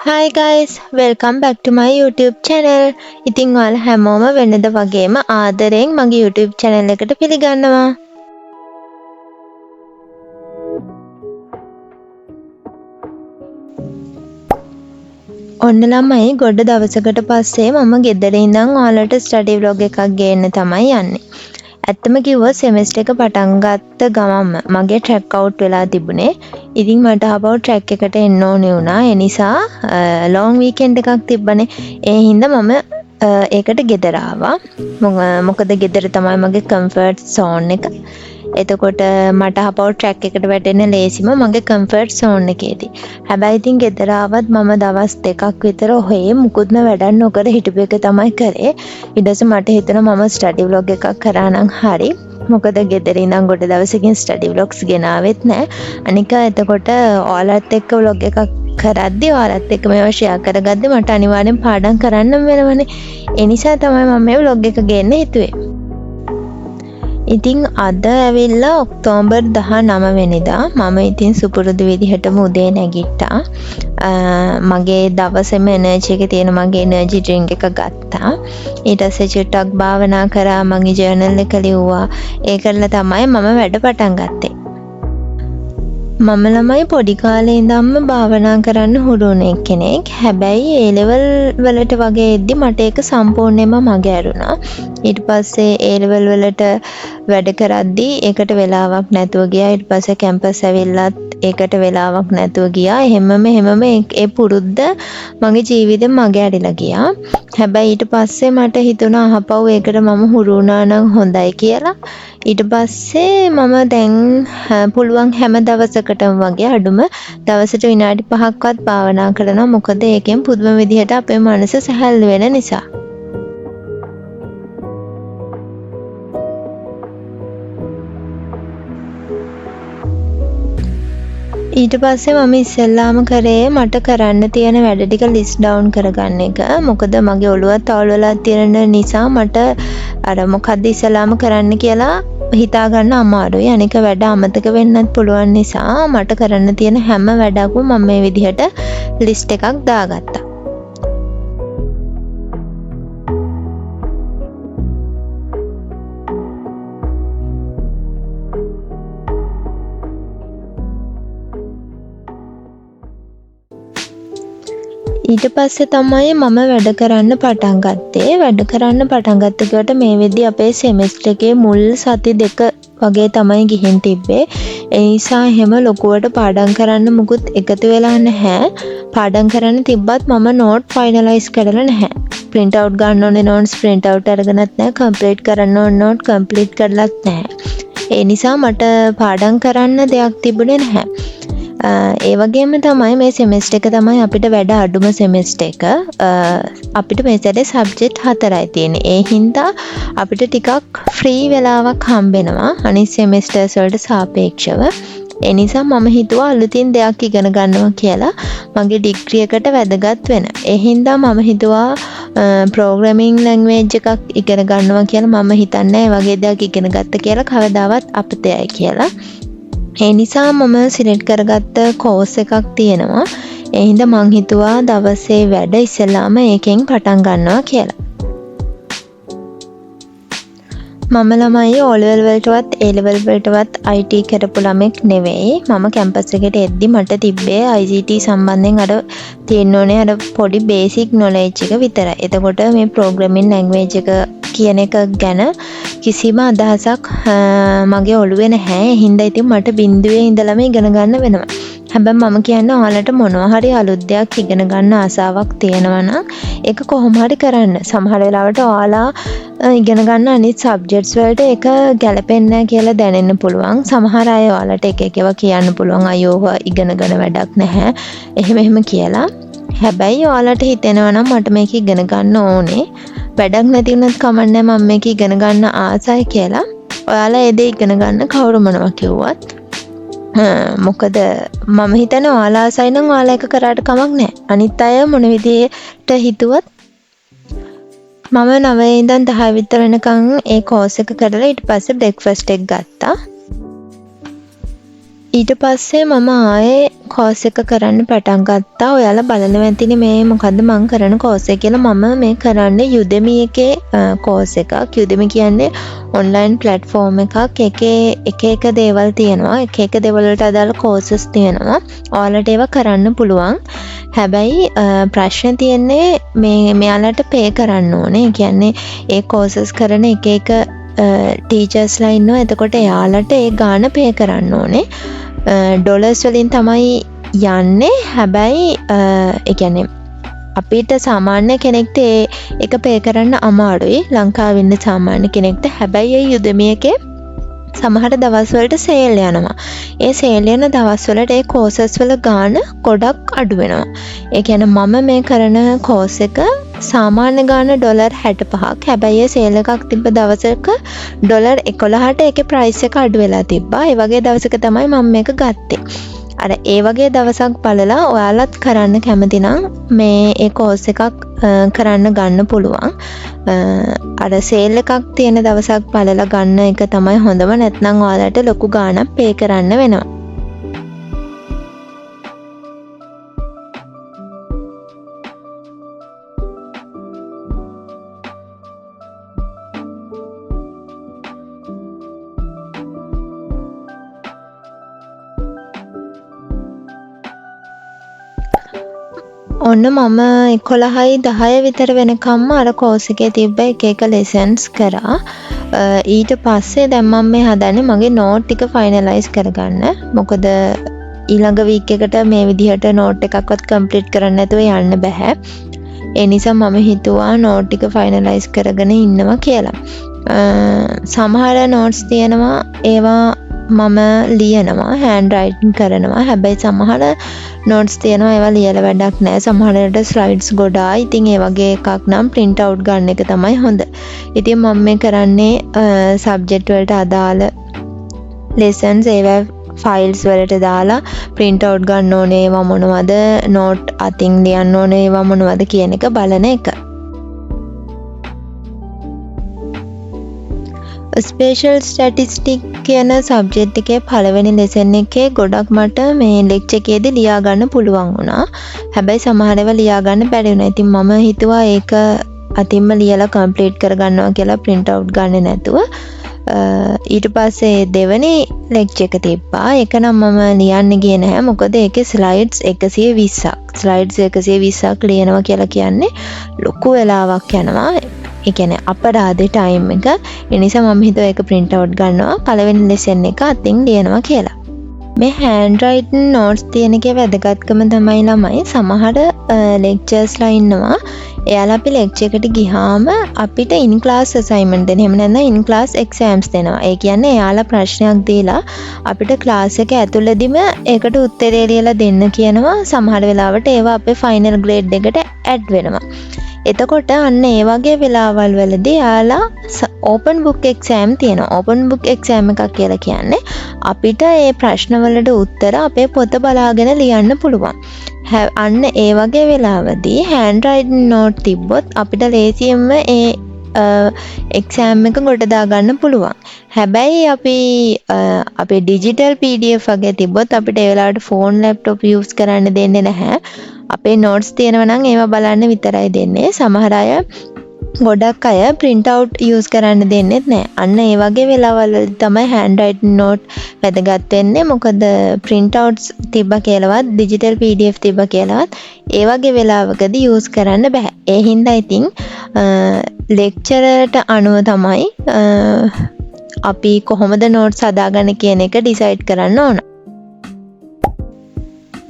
Hi guys, welcome back to my YouTube channel. ඉතින් ඔයාලා හැමෝම වෙනද වගේම ආදරෙන් මගේ YouTube channel එකට පිළිගන්නවා. ඔන්න ළමයි ගොඩ දවසකට පස්සේ මම ගෙදර ඉඳන් ඔයාලට ස්ටඩි vlog එකක් ගේන්න තමයි යන්නේ. ඇත්තම කිව්වොත් සෙමෙස්ටර් එක පටන් ගත්ත ගමන්ම මගේ ට්‍රැක් අවුට් වෙලා තිබුණේ. ඉතින් මට ආපහු ට්‍රැක් එකට එන්න ඕනේ වුණා. ඒ නිසා ලොන් වීකෙන්ඩ් එකක් තිබ්බනේ. ඒ හින්දා මම ඒකට ගෙදර ආවා. මොකද ගෙදර තමයි මගේ කම්ෆර්ට් සෝන් එක. එතකොට මට ආපහු ට්‍රැක් එකට වැටෙන්න ලේසිම මගේ කම්ෆර්ට් සෝන් එකේදී. හැබැයි ඉතින් ගෙදර ආවත් මම දවස් දෙකක් විතර ඔහේ මුකුත්ම වැඩක් නොකර හිටපු එක තමයි කරේ. ඊට පස්සේ මට හිතුණා මම ස්ටඩි vlog එකක් කරා නම් හරි. මොකද ගෙදර ඉඳන් ගොඩ දවසකින් ස්ටඩි vlogs ගෙනාවෙත් නැහැ. අනික එතකොට ඔයාලත් එක්ක vlog එකක් කරද්දි ඔයාලත් එක්ක මේවා ෂෙයා කරගද්දි මට අනිවාර්යෙන් පාඩම් කරන්න වෙනවනේ. ඒ නිසා තමයි මම මේ vlog එක ගේන්න හිතුවේ. ඉතින් අද ඇවිල්ලා ඔක්තෝබර් 19 වෙනිදා මම ඉතින් සුපුරුදු විදිහටම උදේ නැගිට්ටා. මගේ දවසේම එනර්ජි එකේ තියෙන මගේ එනර්ජි ඩ්‍රින්ක් එක ගත්තා. ඊට පස්සේ චුට්ටක් භාවනා කරා, මගේ ජර්නල් එක ලිව්වා. ඒ කරලා තමයි මම වැඩ පටන් ගත්තේ. මම ළමයි පොඩි කාලේ ඉඳන්ම භාවනා කරන්න හුරු වුණ කෙනෙක්. හැබැයි ඒ ලෙවල් වලට වගේ එද්දි මට ඒක සම්පූර්ණයෙන්ම මගේ ඇරුණා. ඊට පස්සේ ඒ ලෙවල් වලට වැඩ කරද්දි ඒකට වෙලාවක් නැතුව ගියා. ඊට පස්සේ කැම්පස් ඇවිල්ලත් ඒකට වෙලාවක් නැතුව ගියා. එහෙමම ඒ පුරුද්ද මගේ ජීවිතේ මගේ ඇරිලා ගියා. හැබැයි ඊට පස්සේ මට හිතුණා අහපව් ඒකට මම හුරු වුණා නම් හොඳයි කියලා. ඊට පස්සේ මම දැන් පුළුවන් හැම දවසකටම වගේ අඩුම දවසට විනාඩි 5ක්වත් භාවනා කරනවා. මොකද ඒකෙන් පුදුම විදිහට අපේ මනස සැහැල්ලු වෙන නිසා. ඊට පස්සේ මම ඉස්සෙල්ලාම කරේ මට කරන්න තියෙන වැඩ ටික ලිස්ට් ඩවුන් කරගන්න එක. මොකද මගේ ඔළුවත් අවුල් වෙලා තියෙන නිසා මට අර මොකද්ද ඉස්සෙල්ලාම කරන්න කියලා හිතා ගන්න අමාරුයි. අනික වැඩ අමතක වෙන්නත් පුළුවන් නිසා මට කරන්න තියෙන හැම වැඩක්ම මම මේ විදිහට ලිස්ට් එකක් දාගත්තා. ඊට පස්සේ තමයි මම වැඩ කරන්න පටන් ගත්තේ. වැඩ කරන්න පටන් ගත්තකොට මේ වෙද්දි අපේ සෙමෙස්ටර් එකේ මුල් සති දෙක වගේ තමයි ගිහින් තිබ්බේ. ඒ නිසා එහෙම ලොකුවට පාඩම් කරන්න මුකුත් එකතු වෙලා නැහැ. පාඩම් කරන්න තිබ්බත් මම නෝට් ෆයිනලයිස් කරලා නැහැ. print out ගන්න ඕනේ නෝට්ස් print out අරගෙනත් නැහැ. complete කරන්න ඕනේ නෝට් complete කරලත් නැහැ. ඒ නිසා මට පාඩම් කරන්න දෙයක් තිබුණේ නැහැ. ඒ වගේම තමයි මේ සෙමෙස්ටර් එක තමයි අපිට වැඩ අඩුම සෙමෙස්ටර් එක. අපිට මේ සැරේ සබ්ජෙක්ට් 4යි තියෙන්නේ. ඒ හින්දා අපිට ටිකක් ෆ්‍රී වෙලාවක් හම්බෙනවා අනිත් සෙමෙස්ටර්ස් වලට සාපේක්ෂව. ඒ නිසා මම හිතුවා අලුතින් දෙයක් ඉගෙන ගන්නවා කියලා මගේ ඩිග්‍රී එකට වැදගත් වෙන. ඒ හින්දා මම හිතුවා ප්‍රෝග්‍රෑමින් ලැන්ග්වේජ් එකක් ඉගෙන ගන්නවා කියලා. මම හිතන්නේ ඒ වගේ දෙයක් ඉගෙන ගත්ත කියලා කවදාවත් අපතේයි කියලා. ඒ නිසා මම සිලෙක්ට් කරගත්ත කෝස් එකක් තියෙනවා. ඒ හින්දා මං හිතුවා දවසේ වැඩ ඉස්සෙල්ලාම ඒකෙන් පටන් ගන්නවා කියලා. මම ළමයි O level වලටවත් A level වලටවත් IT කරපු ළමෙක් නෙවෙයි. මම කැම්පස් එකට එද්දි මට තිබ්බේ ICT සම්බන්ධයෙන් අර තියෙන්න ඕනේ අර පොඩි බේසික් නොලෙජ් එක විතරයි. එතකොට මේ ප්‍රෝග්‍රෑමින් ලැන්ග්වේජ් එක කියන එක ගැන කිසිම අදහසක් මගේ ඔළුවේ නැහැ. ඒ හින්දා ඉතින් මට බින්දුවේ ඉඳලම ඉගෙන ගන්න වෙනවා. හැබැයි මම කියන්නේ ඔයාලට මොනවා හරි අලුත් දෙයක් ඉගෙන ගන්න ආසාවක් තියෙනවා නම් ඒක කොහොම හරි කරන්න. සමහර වෙලාවට ඔයාලා ඉගෙන ගන්න අනිත් සබ්ජෙක්ට්ස් වලට ඒක ගැලපෙන්නේ නැහැ කියලා දැනෙන්න පුළුවන්. සමහර අය ඔයාලට එක එක ඒවා කියන්න පුළුවන්. අයෝවා ඉගෙනගෙන වැඩක් නැහැ. එහෙම කියලා. හැබැයි ඔයාලට හිතෙනවා නම් මට මේක ඉගෙන ගන්න ඕනේ. වැඩක් නැති වුණත් කමන්නේ මම මේක ඉගෙන ගන්න ආසයි කියලා. ඔයාලා ඒ දේ ඉගෙන ගන්න කවුරු මොනවා කිව්වත්. මොකද මම හිතන්නේ ඔයාලා ආසයි නම් ඔයාලා එක කරාට කමක් නැහැ. අනිත් අය මොන විදිහට හිතුවත් මම 9 ඉඳන් 10 විතර වෙනකන් ඒ කෝස් එක කරලා ඊට පස්සේ බ්‍රේක්ෆාස්ට් එක ගත්තා. ඊට පස්සේ මම ආයේ කෝස් එක කරන්න පටන් ගත්තා. ඔයාලා බලනවා ඇතිනේ මේ මොකද්ද මම කරන කෝස් එක කියලා. මම මේ කරන්නේ Udemy එකේ කෝස් එකක්. Udemy කියන්නේ ඔන්ලයින් ප්ලැට්ෆෝම් එකක්. එකේ එක දේවල් තියෙනවා. එක දේවල් වලට අදාළ කෝසස් තියෙනවා. ඔයාලට ඒවා කරන්න පුළුවන්. හැබැයි ප්‍රශ්න තියෙන්නේ මේ මෙයාලට පේ කරන්න ඕනේ. ඒ කියන්නේ ඒ කෝසස් කරන එක ටීචර්ස්ලා ඉන්නවා. එතකොට එයාලට ඒ ගාණ පේ කරන්න ඕනේ. ඩොලර්ස් වලින් තමයි යන්නේ. හැබැයි ඒ කියන්නේ අපිට සාමාන්‍ය කෙනෙක්ට ඒක පේ කරන්න අමාරුයි. ලංකාවේ ඉන්න සාමාන්‍ය කෙනෙක්ට. හැබැයි ඒ Udemy එකේ සමහර දවස් වලට සේල් යනවා. ඒ සේල් යන දවස් වලට ඒ කෝසස් වල ගාණ ගොඩක් අඩු වෙනවා. ඒ කියන්නේ මම මේ කරන කෝස් එක සාමාන්‍ය ගාණ ඩොලර් 65ක්. හැබැයි ඒ සේල් එකක් තිබ්බ දවසක ඩොලර් 11ට ඒකේ ප්‍රයිස් එක අඩු වෙලා තිබ්බා. ඒ වගේ දවසක තමයි මම මේක ගත්තේ. අර ඒ වගේ දවසක් බලලා ඔයාලත් කරන්න කැමති නම් මේ ඒ කෝස් එකක් කරන්න ගන්න පුළුවන්. අර සේල් එකක් තියෙන දවසක් බලලා ගන්න එක තමයි හොඳම. නැත්නම් ඔයාලට ලොකු ගාණක් පේ කරන්න වෙනවා. ඔන්න මම 11යි 10 විතර වෙනකම්ම අර කෝස් එකේ තිබ්බ එක ලෙසන්ස් කරා. ඊට පස්සේ දැන් මම මේ හදන්නේ මගේ නෝට් ටික ෆයිනලයිස් කරගන්න. මොකද ඊළඟ වීක් එකට මේ විදිහට නෝට් එකක්වත් කම්ප්ලීට් කරන්න නැතුව යන්න බෑ. ඒ නිසා මම හිතුවා නෝට් ටික ෆයිනලයිස් කරගෙන ඉන්නවා කියලා. සමහර නෝට්ස් තියෙනවා ඒවා මම ලියනවා හෑන්ඩ් රයිටින් කරනවා. හැබැයි සමහර නෝට්ස් තියෙනවා ඒවා ලියලා වැඩක් නැහැ. සමහරවිට ස්ලයිඩ්ස් ගොඩායි. ඉතින් ඒ වගේ එකක් නම් print out ගන්න එක තමයි හොඳ. ඉතින් මම මේ කරන්නේ සබ්ජෙක්ට් වලට අදාළ lessons ඒවා ෆයිල්ස් වලට දාලා print out ගන්න ඕනේ ඒවා මොනවද, නෝට් අතින් ලියන්න ඕනේ ඒවා මොනවද කියන එක බලන එක. ස්පේෂල් ස්ටැටිස්ටික් කියන සබ්ජෙක්ට් එකේ පළවෙනි ලෙසන් එකේ ගොඩක් මට මේ ලෙක්චර් එකේදී ලියා ගන්න පුළුවන් වුණා. හැබැයි සමහර ඒවා ලියා ගන්න බැරි වුණා. ඉතින් මම හිතුවා ඒක අතින්ම ලියලා කම්ප්ලීට් කරගන්නවා කියලා print out ගන්න නැතුව. ඊට පස්සේ දෙවෙනි ලෙක්චර් එක තිබ්බා. ඒක නම් මම ලියන්න ගියේ නැහැ. මොකද ඒකේ ස්ලයිඩ්ස් 120ක්. ස්ලයිඩ්ස් 120ක් ලියනවා කියලා කියන්නේ ලොකු වෙලාවක් යනවා. ඒ කියන්නේ අපරාධේ ටයිම් එක. ඒ නිසා මම හිතුවා ඒක print out ගන්නවා පළවෙනි ලෙසන් එක අතින් ලියනවා කියලා. මේ හෑන්ඩ් රයිටින් නෝට්ස් තියෙන එකේ වැදගත්කම තමයි ළමයි සමහර ලෙක්චර්ස්ලා ඉන්නවා. එයාලා අපි ලෙක්චර් එකට ගියාම අපිට ඉන් ක්ලාස් අසයින්මන්ට් දෙන. එහෙම නැත්නම් ඉන් ක්ලාස් එක්සෑම්ස් දෙනවා. ඒ කියන්නේ එයාලා ප්‍රශ්නයක් දීලා අපිට ක්ලාස් එක ඇතුළතදීම ඒකට උත්තරේ ලියලා දෙන්න කියනවා. සමහර වෙලාවට ඒවා අපේ ෆයිනල් ග්‍රේඩ් එකට ඇඩ් වෙනවා. එතකොට අන්න ඒ වගේ වෙලාවල් වලදී යාලා ඕපන් බුක් එක්සෑම් තියෙනවා. ඕපන් බුක් එක්සෑම් එකක් කියලා කියන්නේ අපිට ඒ ප්‍රශ්න වලට උත්තර අපේ පොත බලාගෙන ලියන්න පුළුවන්. අන්න ඒ වගේ වෙලාවදී හෑන්ඩ් රයිටින් නෝට් තිබ්බොත් අපිට ලේසියෙන්ම ඒ එක්සෑම් එක ගොඩ දාගන්න පුළුවන්. හැබැයි අපි අපේ ඩිජිටල් PDF වගේ තිබ්බොත් අපිට ඒ වෙලාවට ෆෝන් ලැප්ටොප් යූස් කරන්න දෙන්නේ නැහැ. අපේ නෝට්ස් තියෙනවා නම් ඒවා බලන්න විතරයි දෙන්නේ. සමහර අය ගොඩක් අය print out use කරන්න දෙන්නෙත් නැහැ. අන්න ඒ වගේ වෙලාවල් තමයි hand written note වැදගත් වෙන්නේ. මොකද print outs තිබ්බ කියලාවත් digital PDF තිබ්බ කියලාවත් ඒ වගේ වෙලාවකදී use කරන්න බෑ. ඒ හින්දා ඉතින් lecturer-ට අනුව තමයි අපි කොහොමද notes හදාගන්න කියන එක decide කරන්න ඕන.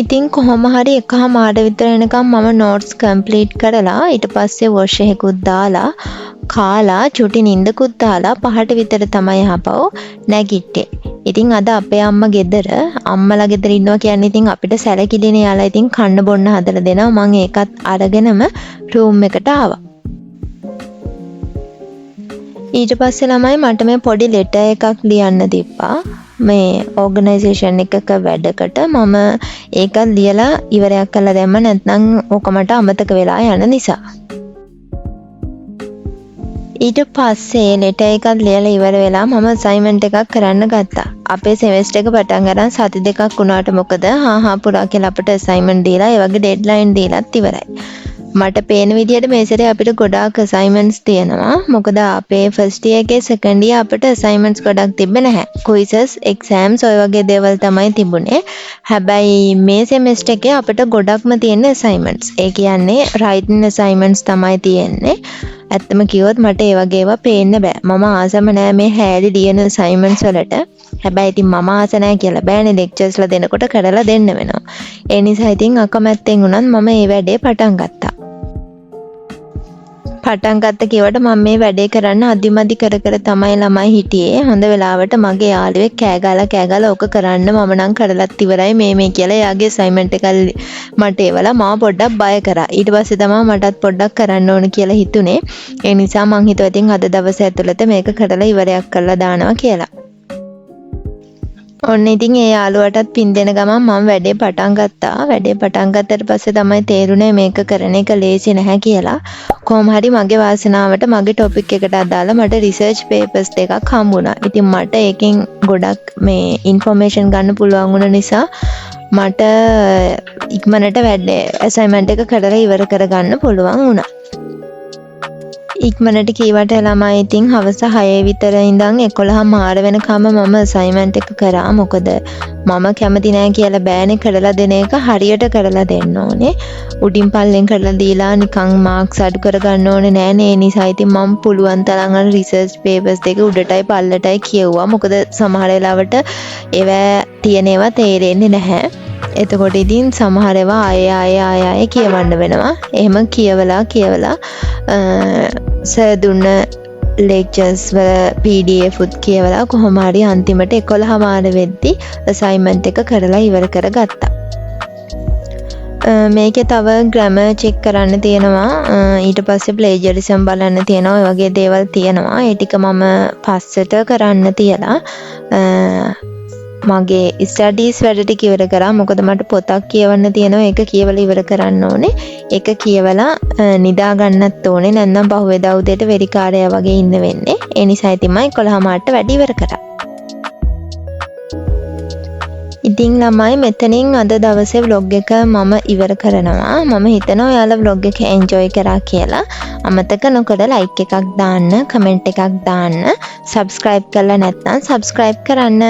ඉතින් කොහොම හරි එකමාර විතර වෙනකම් මම notes complete කරලා ඊට පස්සේ wash එකකුත් දාලා කාලා චුටි නිින්දකුත් දාලා 5ට විතර තමයි ආපහු නැගිට්ටේ. ඉතින් අද අපේ අම්මා ගෙදර අම්මලා ගෙදර ඉන්නවා කියන්නේ ඉතින් අපිට සැලකිලිනේ යාලා ඉතින් කන්න බොන්න හදලා දෙනවා. මම ඒකත් අරගෙනම room එකට ආවා. ඊට පස්සේ ළමයි මට මේ පොඩි letter එකක් ලියන්න තිබ්බා. මේ ඕගනයිසේෂන් එකක වැඩකට මම ඒකත් ලියලා ඉවරයක් කරලා දැම්ම. නැත්නම් ඕක මට අමතක වෙලා යන නිසා. ඊට පස්සේ ලෙටර් එකක් ලියලා ඉවර වෙලා මම අසයින්මන්ට් එකක් කරන්න ගත්තා. අපේ සෙමෙස්ටර් එක පටන් ගන්න සති දෙකක් වුණාට මොකද පුරා කියලා අපිට අසයින්මන්ට් දීලා ඒ වගේ ඩෙඩ්ලයින් දීලාත් ඉවරයි. මට පේන විදිහට මේ සැරේ අපිට ගොඩාක් අසයින්මන්ට්ස් තියෙනවා. මොකද අපේ ෆස්ට් ඉයර් එකේ සෙකන්ඩ් ඉයර් අපිට අසයින්මන්ට්ස් ගොඩක් තිබ්බේ නැහැ. ක්විසස්, එක්සෑම්ස් ඔය වගේ දේවල් තමයි තිබුණේ. හැබැයි මේ සෙමෙස්ටර් එකේ අපිට ගොඩක්ම තියෙන අසයින්මන්ට්ස්. ඒ කියන්නේ රයිටින් අසයින්මන්ට්ස් තමයි තියෙන්නේ. ඇත්තම කිව්වොත් මට ඒ වගේ ඒවා පේන්න බෑ. මම ආසම නෑ මේ හැරි ලියන අසයින්මන්ට්ස් වලට. හැබැයි ඉතින් මම ආස නෑ කියලා බෑනේ ලෙක්චර්ස්ලා දෙනකොට කරලා දෙන්න වෙනවා. ඒ නිසා ඉතින් අකමැත්තෙන් උනත් මම මේ වැඩේ පටන් ගත්තා. පටන් ගත්ත කිව්වට මම මේ වැඩේ කරන්න අදිමදි කර තමයි ළමයි හිටියේ. හොඳ වෙලාවට මගේ යාළුවෙක් කෑ ගාලා ඕක කරන්න මම නම් කරලත් ඉවරයි මේ කියලා එයාගේ අසයින්මන්ට් එක මට එවලා මාව පොඩ්ඩක් බය කරා. ඊට පස්සේ තමයි මටත් පොඩ්ඩක් කරන්න ඕන කියලා හිතුනේ. ඒ නිසා මං හිතුවා ඉතින් අද දවසේ ඇතුළත මේක කරලා ඉවරයක් කරලා දානවා කියලා. ඔන්න ඉතින් ඒ යාළුවටත් පින් දෙන ගමන් මම වැඩේ පටන් ගත්තා. වැඩේ පටන් ගත්තට පස්සේ තමයි තේරුනේ මේක කරන එක ලේසි නැහැ කියලා. කොහොම හරි මගේ වාසනාවට මගේ ටොපික් එකට අදාළ මට රිසර්ච් පේපර්ස් දෙකක් හම්බුණා. ඉතින් මට ඒකෙන් ගොඩක් මේ ඉන්ෆර්මේෂන් ගන්න පුළුවන් වුණ නිසා මට ඉක්මනට වැඩේ අසයින්මන්ට් එක කරලා ඉවර කරගන්න පුළුවන් වුණා. ඉක්මනට කීවට ළමයි ඉතින් හවස 6 විතර ඉඳන් 11 මාර වෙනකම් මම අසයින්මන්ට් එක කරා. මොකද මම කැමති නෑ කියලා බෑනේ කරලා දෙන එක හරියට කරලා දෙන්න ඕනේ. උඩින් පල්ලෙන් කරලා දීලා නිකන් මාක්ස් අඩු කරගන්න ඕනේ නෑනේ. ඒ නිසා ඉතින් මම පුළුවන් තරම් අර රිසර්ච් පේපර්ස් දෙක උඩටයි පල්ලටයි කියවුවා. මොකද සමහර වෙලාවට ඒවා තියෙන ඒවා තේරෙන්නේ නැහැ. එතකොට ඉතින් සමහර ඒවා ආයෙ කියවන්න වෙනවා. එහෙම කියවලා සර් දුන්න ලෙක්චර්ස් වල PDF උත් කියවලා කොහොම හරි අන්තිමට 11 මාර වෙද්දි අසයින්මන්ට් එක කරලා ඉවර කරගත්තා. මේකේ තව ග්‍රැමර් චෙක් කරන්න තියෙනවා. ඊට පස්සේ ප්ලේජරිසම් බලන්න තියෙනවා. ඔය වගේ දේවල් තියෙනවා. ඒ ටික මම පස්සට කරන්න තියලා මගේ ස්ටඩීස් වැඩ ටික ඉවර කරා. මොකද මට පොතක් කියවන්න තියෙනවා. ඒක කියවලා ඉවර කරන්න ඕනේ. ඒක කියවලා නිදා ගන්නත් ඕනේ. නැත්නම් පහුවෙදා උදේට වෙරිකාරය වගේ ඉන්න වෙන්නේ. ඒ නිසා ඉතින් මම 11 මාට වැඩ ඉවර කරා. ඉතින් ළමයි මෙතනින් අද දවසේ vlog එක මම ඉවර කරනවා. මම හිතනවා ඔයාලා vlog එක enjoy කරා කියලා. අමතක නොකර like එකක් දාන්න, comment එකක් දාන්න, subscribe කරලා නැත්නම් subscribe කරන්න.